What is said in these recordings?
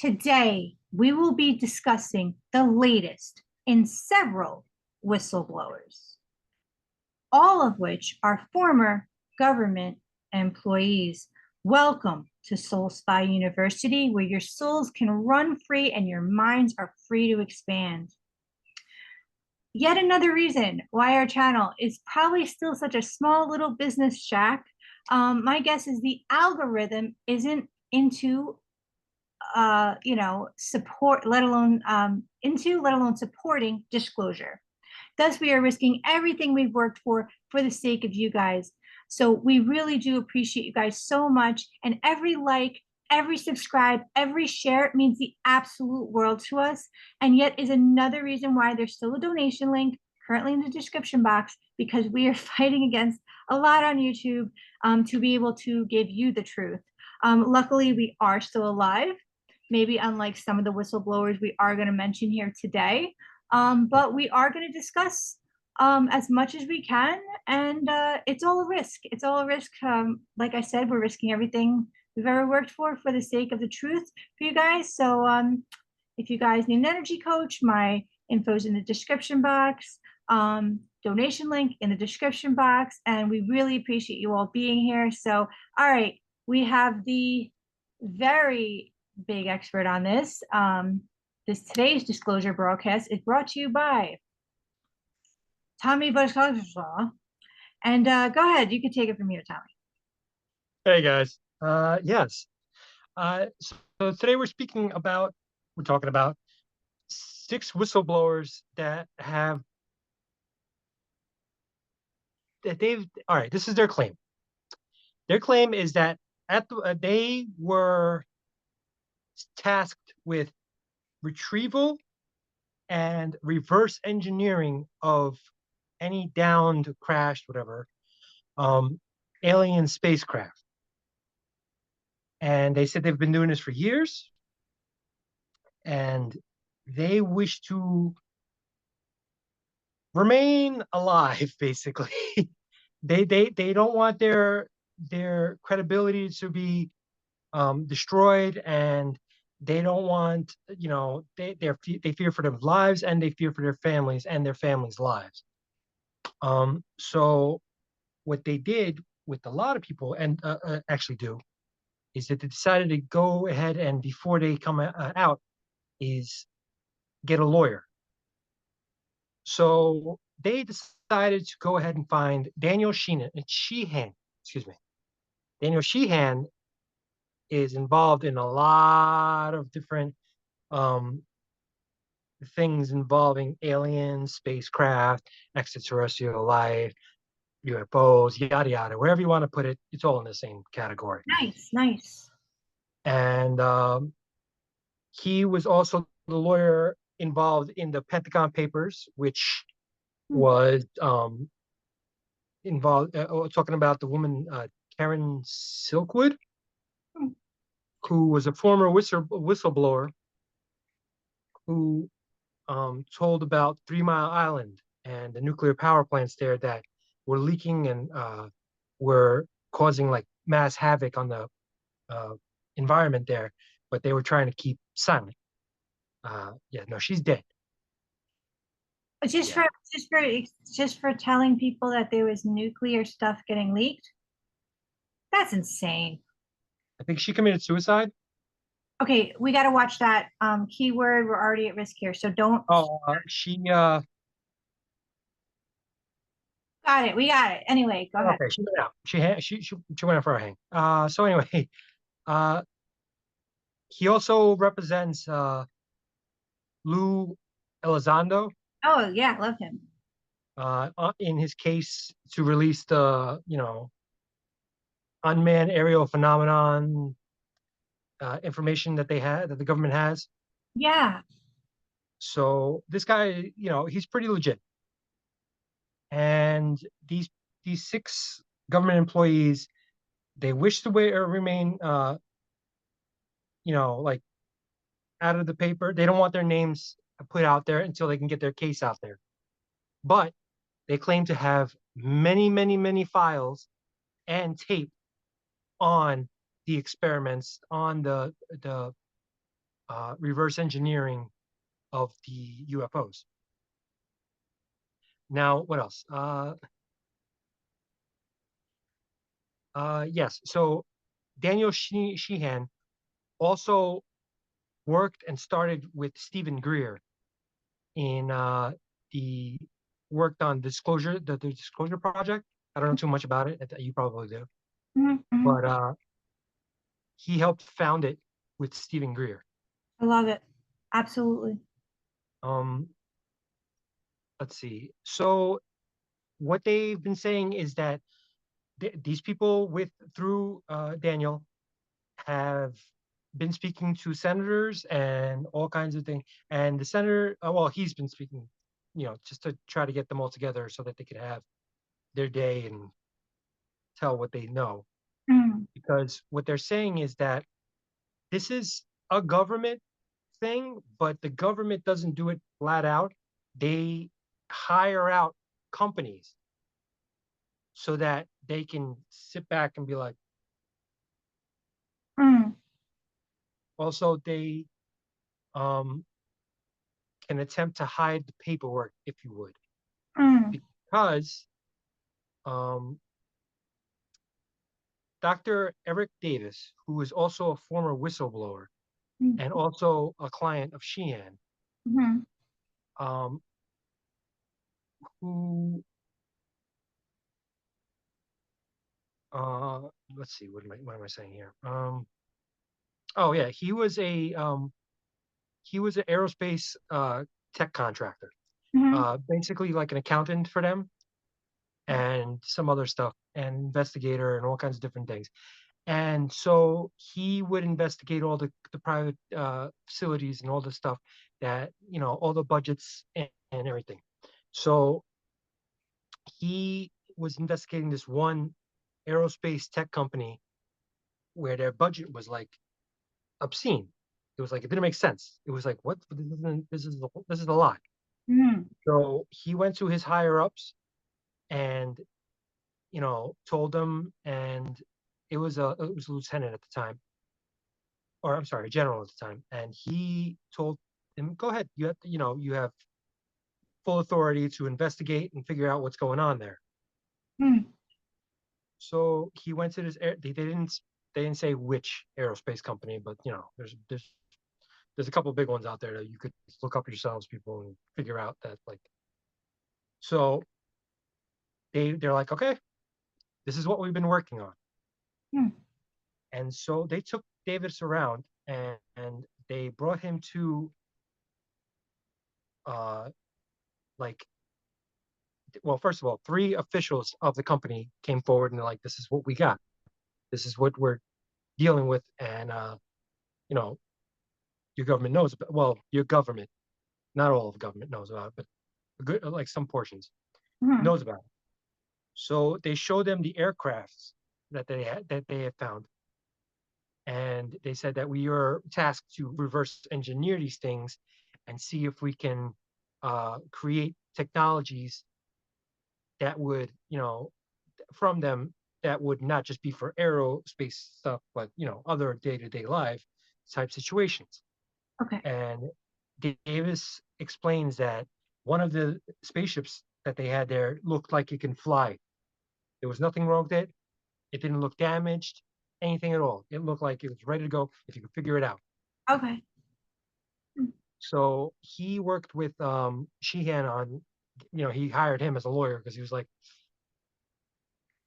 Today, we will be discussing the latest in several whistleblowers, all of which are former government employees. Welcome to Soul Spy University, where your souls can run free and your minds are free to expand. Yet another reason why our channel is probably still such a small little business shack. My guess is the algorithm isn't into support, let alone supporting disclosure. Thus, we are risking everything we've worked for the sake of you guys. So we really do appreciate you guys so much. And every like, every subscribe, every share means the absolute world to us. And yet is another reason why there's still a donation link currently in the description box, because we are fighting against a lot on YouTube to be able to give you the truth. Luckily, we are still alive. Maybe unlike some of the whistleblowers we are going to mention here today. But we are going to discuss as much as we can, and it's all a risk. It's all a risk. Like I said, we're risking everything we've ever worked for the sake of the truth for you guys. So if you guys need an energy coach, my info's in the description box. Donation link in the description box, and we really appreciate you all being here. So, all right, we have the very big expert on this. Today's disclosure broadcast is brought to you by Tommy Bushkaw. And go ahead, you can take it from here, Tommy. Hey guys. Yes. So today we're talking about 6 whistleblowers that all right, this is their claim. Their claim is that they were tasked with retrieval and reverse engineering of any downed, crashed, whatever, alien spacecraft. And they said they've been doing this for years, and they wish to remain alive, basically. they don't want their credibility to be destroyed, and they don't want, they fear for their lives, and they fear for their families and their families' lives. So what they did with a lot of people, and actually do, is that they decided to go ahead and, before they come out, is get a lawyer. So they decided to go ahead and find Daniel Sheehan. Daniel Sheehan is involved in a lot of different things involving aliens, spacecraft, extraterrestrial life, UFOs, yada yada. Wherever you want to put it, it's all in the same category. Nice. And he was also the lawyer involved in the Pentagon Papers, which was involved talking about the woman Karen Silkwood, who was a former whistleblower who told about 3 Mile Island and the nuclear power plants there that were leaking and were causing like mass havoc on the environment there, but they were trying to keep silent. She's dead. Just for telling people that there was nuclear stuff getting leaked. That's insane. I think she committed suicide. Okay, we got to watch that. Keyword, we're already at risk here, so don't. She got it. We got it. Anyway, go ahead. Okay, she went out. She went out for a hang. So anyway, he also represents Lou Elizondo. Oh yeah, love him. In his case to release the unmanned aerial phenomenon information that the government has. Yeah. So this guy, he's pretty legit. And these 6 government employees, they wish to remain, like out of the paper. They don't want their names put out there until they can get their case out there. But they claim to have many, many, many files and tape on the experiments, on the reverse engineering of the UFOs. Now, what else? Yes. So Daniel Sheehan also worked and started with Stephen Greer in the worked on the Disclosure Project. I don't know too much about it. You probably do, Mhm, mhm. but he helped found it with Stephen Greer. I love it. Absolutely. Um, let's see. So what they've been saying is that these people with through Daniel have been speaking to senators and all kinds of things. And the senator, well, he's been speaking, just to try to get them all together so that they could have their day and tell what they know. Mm, Because what they're saying is that this is a government thing, but the government doesn't do it flat out. They hire out companies so that they can sit back and be like, mm, also, they um, can attempt to hide the paperwork, if you would, mm, because um, Dr. Eric Davis, who is also a former whistleblower mm, and also a client of Sheehan, mhm, um, who uh, let's see, what am I saying here? Oh yeah, he was an aerospace tech contractor, mhm, basically like an accountant for them and some other stuff, and investigator and all kinds of different things. And so he would investigate all the private facilities and all the stuff that, all the budgets and everything. So he was investigating this one aerospace tech company where their budget was like obscene. It was like it didn't make sense. It was like, what? This is a lot. mhm, So he went to his higher ups and told them, and it was a lieutenant at the time, or I'm sorry, a general at the time, and he told him, "Go ahead. You have full authority to investigate and figure out what's going on there." mm, So he went to this. They didn't say which aerospace company, but there's a couple of big ones out there that you could look up yourselves, people, and figure out that like. So they're like, okay, this is what we've been working on, mm, and so they took Davis around and they brought him to uh like well, first of all, three officials of the company came forward and they're like, "This is what we got. This is what we're dealing with," and you know, your government knows about. Well, your government, not all of government knows about it, but a good, like some portions mhm, knows about it. So they showed them the aircrafts that they had found, and they said that we are tasked to reverse engineer these things and see if we can create technologies that would, from them, that would not just be for aerospace stuff, but other day-to-day life type situations. okay. And Davis explains that one of the spaceships that they had there looked like it can fly. There was nothing wrong with it. It didn't look damaged, anything at all. It looked like it was ready to go if you could figure it out. Okay. Mm, So he worked with Sheehan on, he hired him as a lawyer because he was like,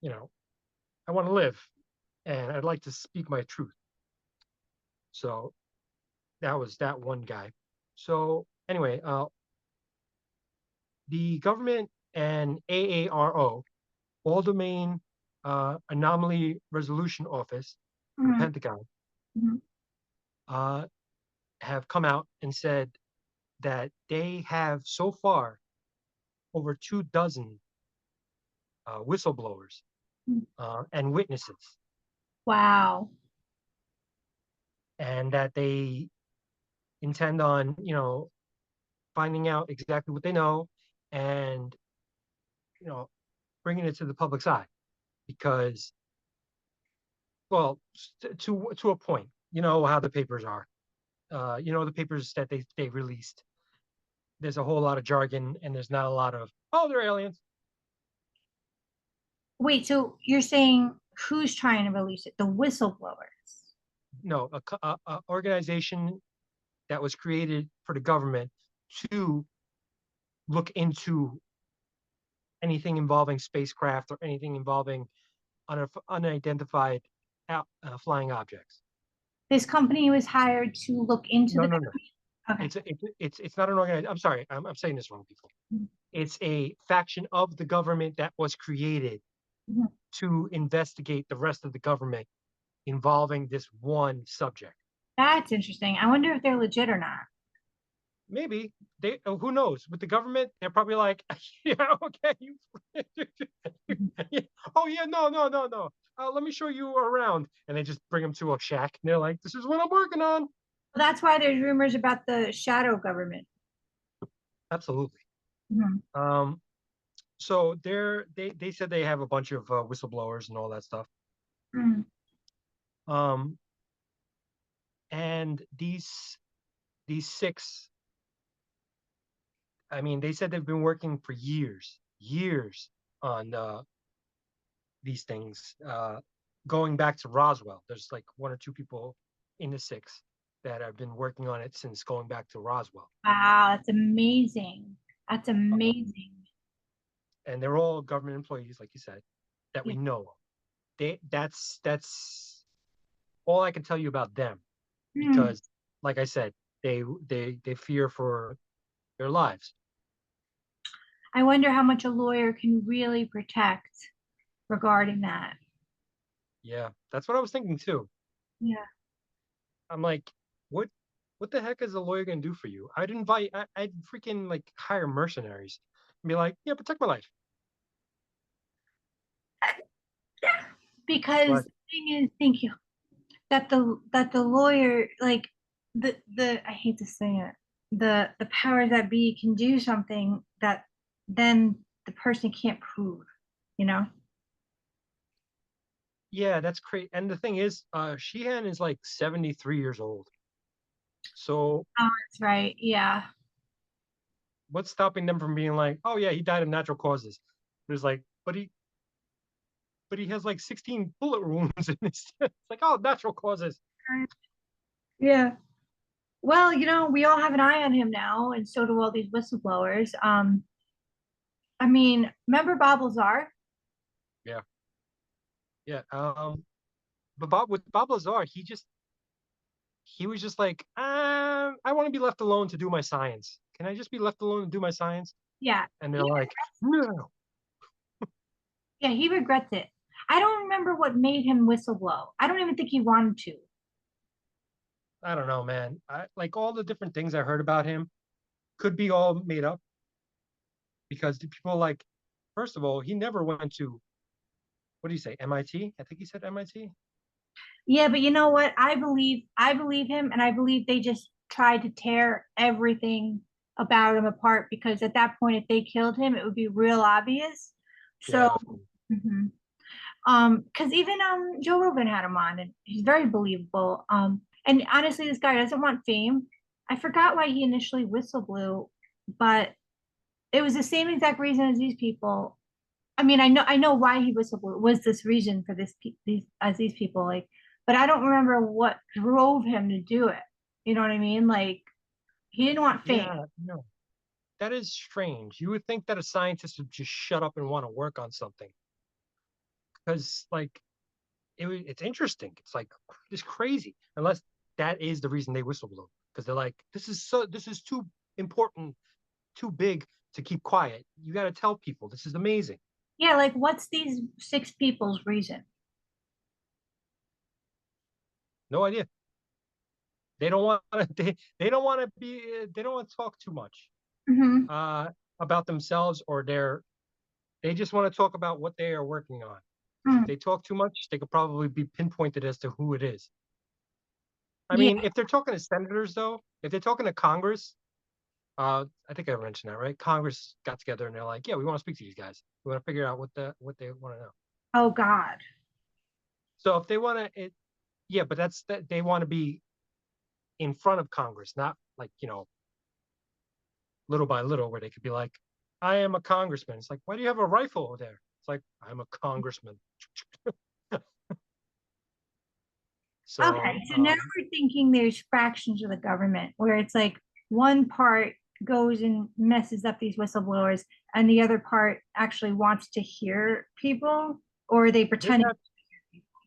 you know, I want to live and I'd like to speak my truth. So that was that one guy. So anyway, the government and AARO, All Domain Anomaly Resolution Office for the mhm, Pentagon, mhm, uh, have come out and said that they have so far over 2 dozen whistleblowers mm. and witnesses, Wow. and that they intend on, finding out exactly what they know and, you know, bringing it to the public's eye because, well, to a point, you know how the papers are. the papers that they released. There's a whole lot of jargon, and there's not a lot of, oh, they're aliens. Wait, so you're saying who's trying to release it? The whistleblowers. No, a organization that was created for the government to look into anything involving spacecraft or anything involving unidentified flying objects. This company was hired to look into No, the no, no. Okay. It's not an organization. I'm sorry, I'm saying this wrong, people. It's a faction of the government that was created Mhm. to investigate the rest of the government involving this one subject. That's interesting. I wonder if they're legit or not. Maybe they, who knows? With the government, they're probably like, yeah, okay, you, Mhm. oh yeah, no, no, no, no. Let me show you around, and they just bring them to a shack, and they're like, "This is what I'm working on." Well, that's why there's rumors about the shadow government. Absolutely. Mhm. Um, so they said they have a bunch of whistleblowers and all that stuff. Mhm. Um, and these six, I mean, they said they've been working for years on these things. Going back to Roswell, there's like one or two people in the six that have been working on it since going back to Roswell. Wow, that's amazing. That's Um, amazing. and they're all government employees, like you said, that Yeah. we know of. That's all I can tell you about them Hmm. because, like I said, they fear for their lives. I wonder how much a lawyer can really protect regarding that. Yeah, that's what I was thinking too. Yeah. I'm like, what what the heck is a lawyer gonna do for you? I'd freaking like hire mercenaries and be like, yeah, protect my life. Because But the thing is, thank you, that the lawyer, like the I hate to say it, the powers that be can do something that then the person can't prove, you know? yeah, that's crazy. And the thing is, Sheehan is like 73 years old. So Oh, that's right. Yeah. what's stopping them from being like, oh yeah, he died of natural causes? There's like, but he has like 16 bullet wounds in his. It's like, oh, natural causes. Yeah. Well, we all have an eye on him now, and so do all these whistleblowers. I mean, remember Bob Lazar? Yeah, yeah. But Bob Lazar, he was just like, I want to be left alone to do my science. Can I just be left alone to do my science? Yeah. And they're like, no, Yeah, he regrets it. I don't remember what made him whistleblow. I don't even think he wanted to. I don't know, man. I like all the different things I heard about him could be all made up because the people like, first of all, he never went to, what do you say, MIT? I think he said MIT. Yeah, but you know what? I believe him, and I believe they just tried to tear everything about him apart because at that point, if they killed him, it would be real obvious. So, Yeah, of course. mhm. Because even Joe Rogan had him on, and he's very believable. And honestly, this guy doesn't want fame. I forgot why he initially whistleblew, but it was the same exact reason as these people. I mean, I know why he whistleblew was this reason for these people, like, but I don't remember what drove him to do it. You know what I mean? Like, he didn't want fame. Yeah, no, that is strange. You would think that a scientist would just shut up and want to work on something because, like, it's interesting. It's like it's crazy, unless that is the reason they whistleblow because they're like, this is too important, too big to keep quiet. You got to tell people this is amazing. Yeah, like, what's these six people's reason? No idea. They don't want to. They don't want to be. They don't want to talk too much Hmm. uh, about themselves or their. They just want to talk about what they are working on. Because if they talk too much, they could probably be pinpointed as to who it is. I Yeah, mean, if they're talking to senators, though, if they're talking to Congress, I think I mentioned that, right? Congress got together and they're like, "Yeah, we want to speak to these guys. We want to figure out what they want to know." oh God. So if they want to, yeah, but that's that they want to be. in front of Congress, not like, little by little, where they could be like, I am a congressman. It's like, why do you have a rifle over there? It's like, I'm a congressman. So, Okay, so now we're thinking there's fractions of the government where it's like one part goes and messes up these whistleblowers and the other part actually wants to hear people, or are they there's pretending?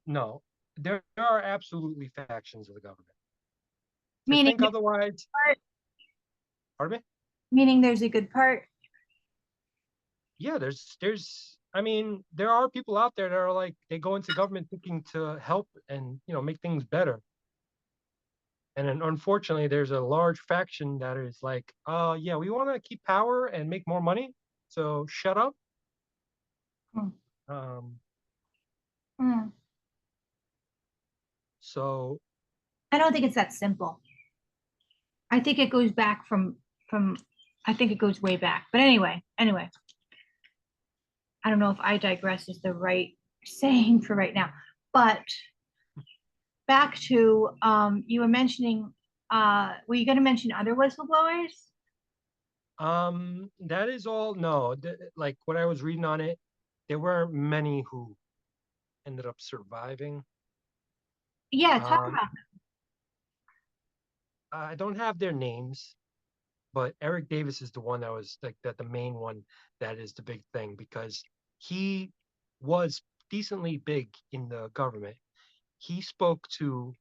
no, there are absolutely factions of the government. To Meaning, think otherwise, pardon me? meaning there's a good part. Yeah, I mean, there are people out there that are like, they go into government thinking to help and, make things better. And then unfortunately, there's a large faction that is like, yeah, we want to keep power and make more money. So shut up. Hmm. Um, Hmm. so I don't think it's that simple. I think it goes back from I think it goes way back. But anyway, I don't know if I digress is the right saying for right now. But back to you were mentioning were you going to mention other whistleblowers? that is all. No, like what I was reading on it, there weren't many who ended up surviving. Yeah, talk Um, about I don't have their names, but Eric Davis is the one that was like the main one that is the big thing, because he was decently big in the government. He spoke to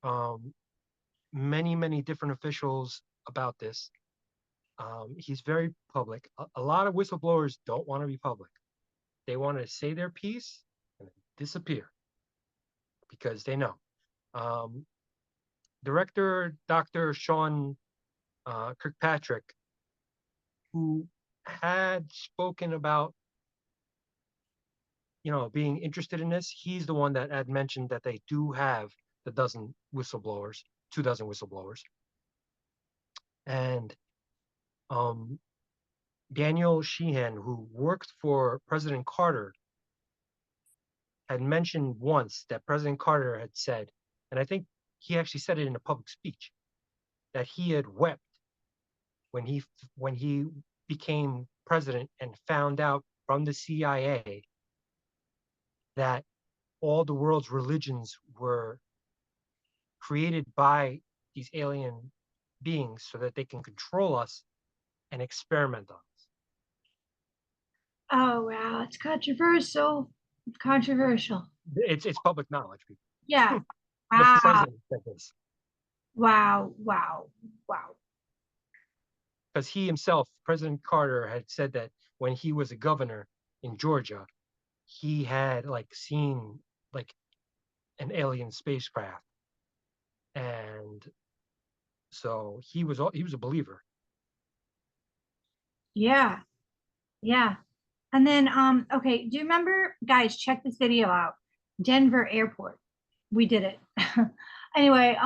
um, many different officials about this. He's very public. A lot of whistleblowers don't want to be public. They want to say their piece and then disappear because they know. Um, Director Dr. Sean Kirkpatrick, who had spoken about being interested in this, he's the one that had mentioned that they do have the dozen whistleblowers, 2 dozen whistleblowers. And um, Daniel Sheehan, who worked for President Carter, had mentioned once that President Carter had said, and I think he actually said it in a public speech, that he had wept when he became president and found out from the CIA that all the world's religions were created by these alien beings so that they can control us and experiment on us. oh wow, it's controversial. It's controversial. It's public knowledge. Yeah. The Wow. president said this Wow. because he himself, President Carter, had said that when he was a governor in Georgia, he had like seen like an alien spacecraft, and so he was a believer. Yeah. Yeah. And then okay, do you remember, guys, check this video out. Denver Airport. We did it. Anyway,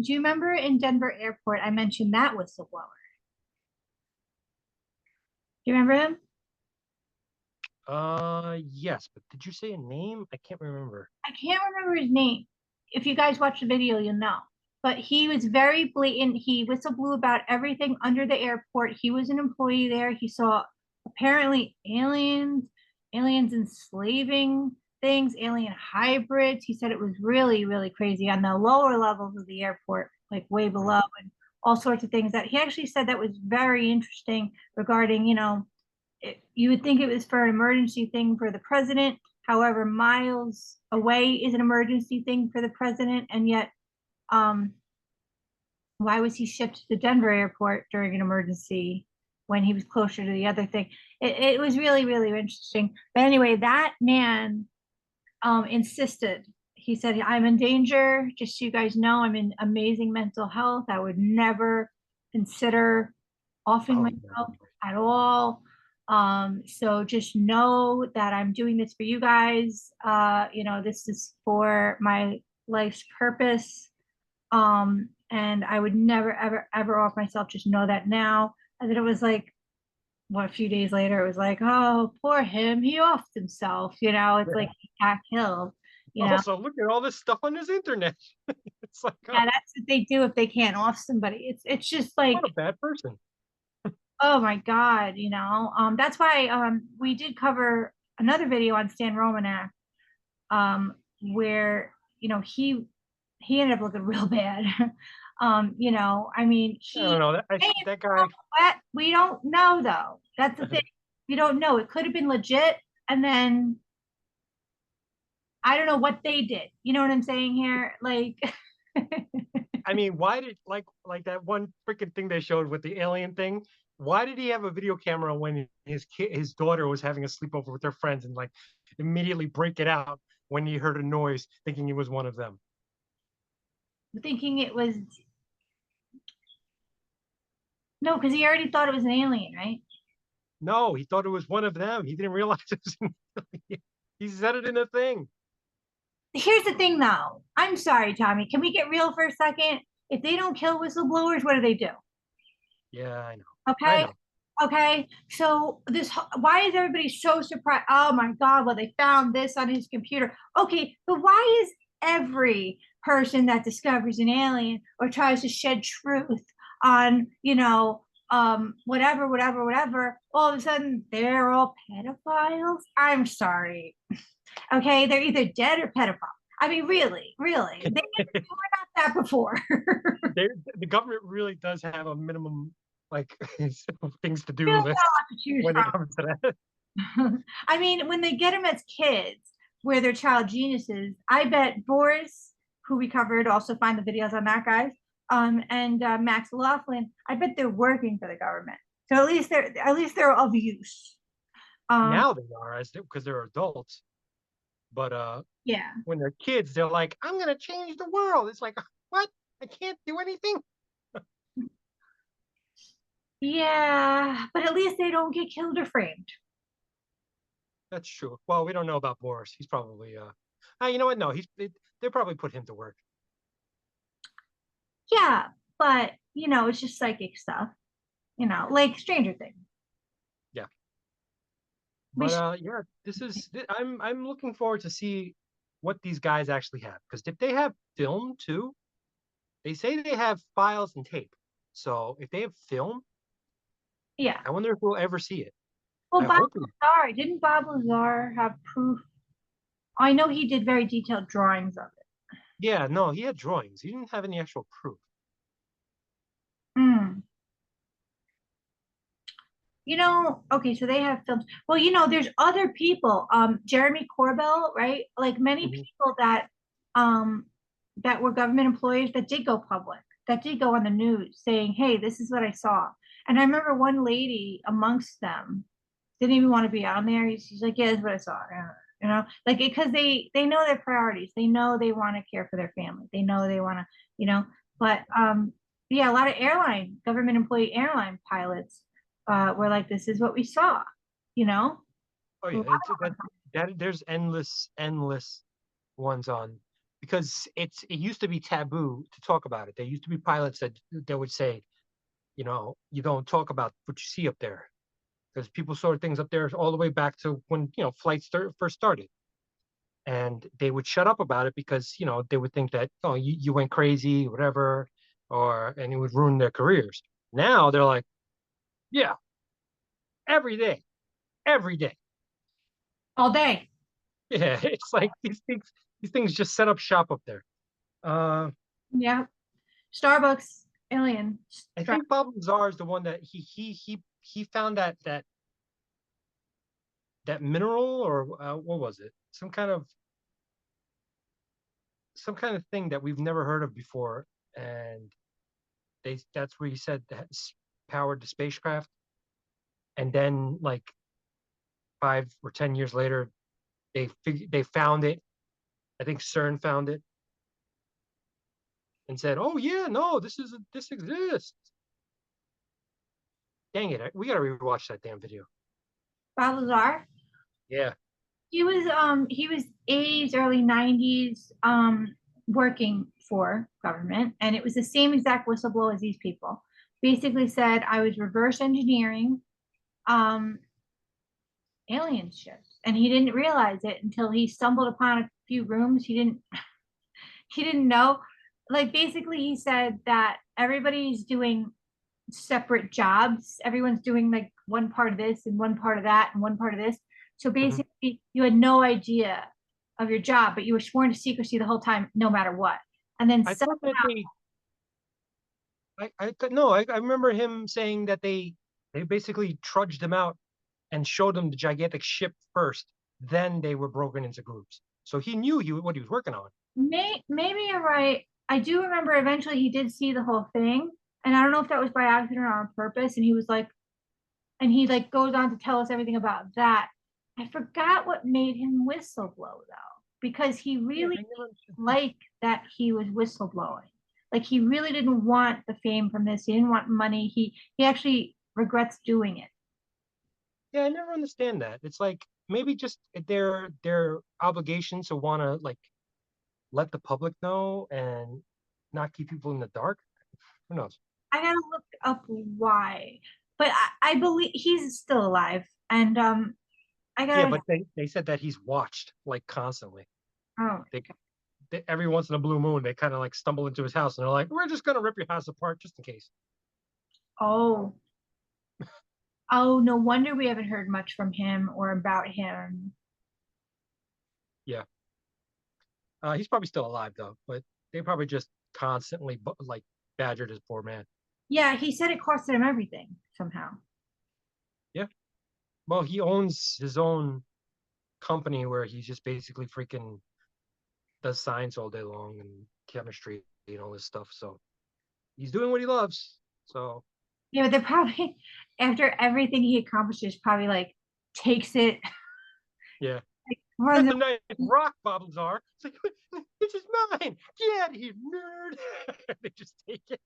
do you remember in Denver Airport I mentioned that whistleblower? Do you remember him? Yes, but did you say a name? I can't remember. I can't remember his name. If you guys watch the video, you'll know. But he was very blatant. He whistleblew about everything under the airport. He was an employee there. He saw apparently aliens enslaving things, alien hybrids. He said it was really crazy on the lower levels of the airport, like way below, and all sorts of things that he actually said that was very interesting regarding, you would think it was for an emergency thing for the president. However, miles away is an emergency thing for the president, and yet, um, why was he shipped to the Denver airport during an emergency when he was closer to the other thing? It was really interesting. But anyway, that man insisted. He said, "I'm in danger. Just so you guys know, I'm in amazing mental health. I would never consider offing Oh, myself at all. So just know that I'm doing this for you guys. This is for my life's purpose. And I would never, ever off myself. Just know that now." And then it was like, what, a few days later, it was like, oh, poor him. He offed himself. It's like he got killed. you know? Also, look at all this stuff on this internet. It's like, oh, Yeah, that's what they do if they can't off somebody. It's just what like, a bad person. oh my God, you know. That's why we did cover another video on Stan Romanek, where, you know, he ended up looking real bad. You know, I mean, I don't know. That guy. we don't know though. That's the thing. We don't know. It could have been legit, and then I don't know what they did. You know what I'm saying here? Like, I mean, why did that one freaking thing they showed with the alien thing? Why did he have a video camera when his daughter was having a sleepover with their friends and like immediately break it out when he heard a noise, thinking it was one of them? thinking it was no, because he already thought it was an alien, right? No, he thought it was one of them. He didn't realize it was an alien. He said it in a thing. Here's the thing, though. I'm sorry, Tommy. Can we get real for a second? If they don't kill whistleblowers, what do they do? Yeah, I know. I Okay. know. Okay. So why is everybody so surprised? Oh my God. Well, they found this on his computer. Okay. But why is every person that discovers an alien or tries to shed truth on, you know, whatever, all of a sudden they're all pedophiles? I'm sorry. Okay. They're either dead or pedophile. I mean, really, they were not that before. The government really does have a minimum like things to do Really got list a lot to choose when it from. comes to that. I mean, when they get them as kids, where they're child geniuses, I bet Boris, who we covered, also find the videos on that guy, and Max Laughlin, I bet they're working for the government. So at least they're of use. Um, Now they are as because they're adults, but yeah, when they're kids, they're like, "I'm gonna change the world." It's like, what? I can't do anything. yeah, but at least they don't get killed or framed. That's true. Well, we don't know about Boris. He's probably you know what? No, they probably put him to work. Yeah, but it's just psychic stuff. Like Stranger Things. Yeah. We But should, yeah, I'm looking forward to see what these guys actually have because if they have film too, they say they have files and tape. So if they have film, yeah. I wonder if we'll ever see it. Well, I Bob hope we. Lazar, didn't Bob Lazar have proof? I know he did very detailed drawings of it. Yeah, no, he had drawings. He didn't have any actual proof. Mm. Okay, so they have films. Well, there's other people. Jeremy Corbell, right? Like many Mhm. people um that were government employees that did go public, that did go on the news saying, "Hey, this is what I saw." And I remember one lady amongst them didn't even want to be on there. She's like, "Yeah, this is what I saw." Like because they know their priorities. They know they want to care for their family. They know they want to, But yeah, a lot of government employee airline pilots were like, "This is what we saw," you know. Oh A yeah, lot it's of them. that there's endless ones on because it used to be taboo to talk about it. There used to be pilots that would say, you don't talk about what you see up there because people saw things up there all the way back to when flights first started, and they would shut up about it because they would think that you went crazy, whatever, and it would ruin their careers. Now they're like, yeah, every day, every day. All day. Yeah, it's like these things just set up shop up there. Uh, Yeah. Starbucks, alien. I think Bob Lazar is the one that he found that mineral or what was it? Some kind of thing that we've never heard of before, and that's where he said that powered the spacecraft. And then like 5 or 10 years later, they found it. I think CERN found it and said, "Oh yeah, no, this exists." Dang it, we gotta rewatch that damn video. Bob Lazar. Yeah. He was 80s, early 90s, working for government, and it was the same exact whistleblower as these people. Basically said I was reverse engineering um alien ships. and he didn't realize it until he stumbled upon a few rooms. He didn't know. Like basically he said that everybody's doing separate jobs. Everyone's doing like one part of this and one part of that and one part of this. So Mhm. basically you had no idea of your job, but you were sworn to secrecy the whole time, no matter what. And then I somehow, thought that no, I remember him saying that they basically trudged him out and showed him the gigantic ship first. Then they were broken into groups. So he knew what he was working on. maybe you're right. I do remember eventually he did see the whole thing. And I don't know if that was by accident or on purpose. And he was like, and he like goes on to tell us everything about that. I forgot what made him whistleblow though, because he Yeah, really I never understood. liked that he was whistleblowing. Like he really didn't want the fame from this. He didn't want money. He actually regrets doing it. Yeah, I never understand that. It's like maybe just their obligation to want to like let the public know and not keep people in the dark. Who knows? I gotta look up why, but I believe he's still alive, and I Yeah, gotta. but they said that he's watched like constantly. Oh, They, every once in a blue moon they kind of like stumble into his house and they're like, "We're just gonna rip your house apart just in case." oh, oh! No wonder we haven't heard much from him or about him. Yeah, he's probably still alive though, but they probably just constantly like badgered his poor man. Yeah, he said it costed him everything somehow. Yeah, well, he owns his own company where he's just basically freaking does science all day long and chemistry and all this stuff. So he's doing what he loves. So Yeah, but they're probably after everything he accomplishes, probably like takes it, yeah, like, that's runs. a nice rock, Bob Lazar. It's like, this is mine. Get out of here, nerd. They just take it.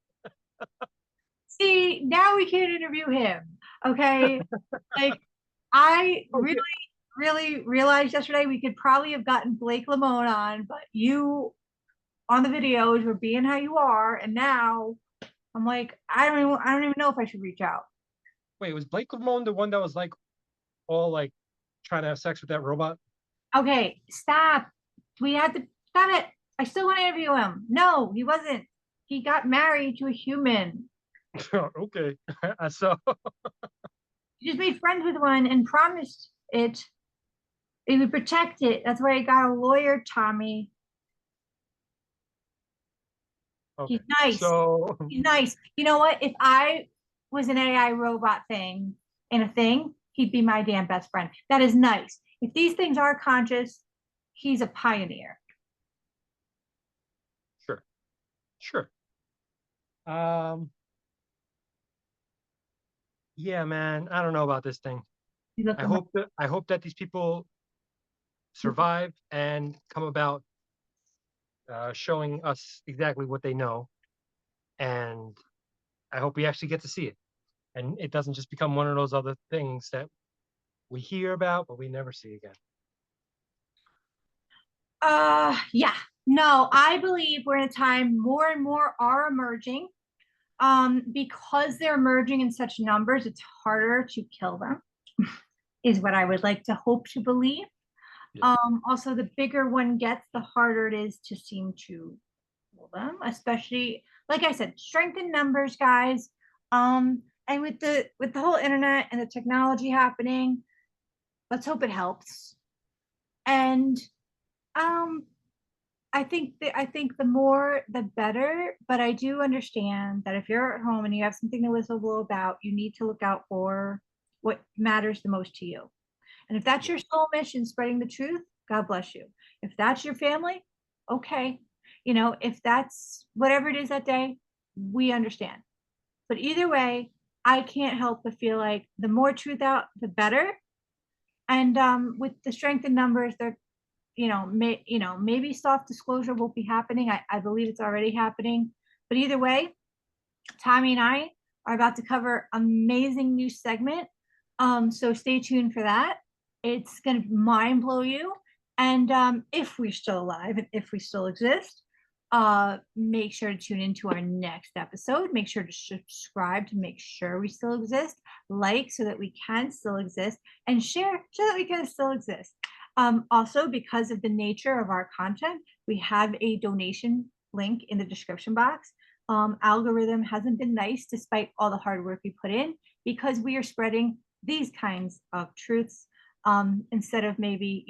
See, now we can't interview him. Okay, like I Oh, really, yeah. really realized yesterday we could probably have gotten Blake Lamone on, but you on the videos were being how you are, and now I'm like, I don't even know if I should reach out. Wait, was Blake Lemone the one that was like all like trying to have sex with that robot? Okay, stop. We had to stop it. I still want to interview him. No, he wasn't. He got married to a human. Okay, I saw. He just made friends with one and promised it would protect it. That's why I got a lawyer, Tommy. Okay, He's nice. so He's nice. You know what? If I was an AI robot thing in a thing, he'd be my damn best friend. That is nice. If these things are conscious, he's a pioneer. sure, sure. Um, yeah, man, I don't know about this thing. You look him up. I hope that these people survive and come about showing us exactly what they know, and I hope we actually get to see it, and it doesn't just become one of those other things that we hear about but we never see again. Yeah. No, I believe we're in a time more and more are emerging. Because they're emerging in such numbers, it's harder to kill them, is what I would like to hope to believe. Yeah, Also, the bigger one gets, the harder it is to seem to kill them, especially like I said, strength in numbers, guys. And with the whole internet and the technology happening, let's hope it helps. And um, I think the more the better, but I do understand that if you're at home and you have something to whistleblow about, you need to look out for what matters the most to you. And if that's yeah, your sole mission, spreading the truth, God bless you. If that's your family, okay. You know, if that's whatever it is that day, we understand. But either way, I can't help but feel like the more truth out, the better. And with the strength in numbers, they're maybe soft disclosure won't be happening. I believe it's already happening. But either way, Tommy and I are about to cover amazing new segment. So stay tuned for that. It's gonna mind blow you. And if we're still alive and if we still exist, Make sure to tune into our next episode. Make sure to subscribe to make sure we still exist, like so that we can still exist, and share so that we can still exist. Also, because of the nature of our content, we have a donation link in the description box. Algorithm hasn't been nice despite all the hard work we put in, because we are spreading these kinds of truths instead of maybe,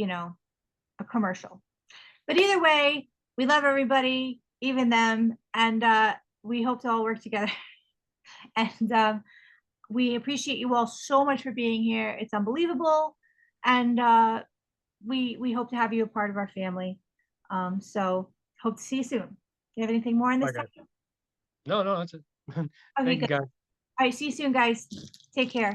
a commercial. But either way, we love everybody, even them, and we hope to all work together. And we appreciate you all so much for being here. It's unbelievable, and we hope to have you a part of our family. So hope to see you soon. Do you have anything more on this Bye, guys. topic? No, that's it. Okay, Thank you, good. guys. All right, see you soon, guys. Take care.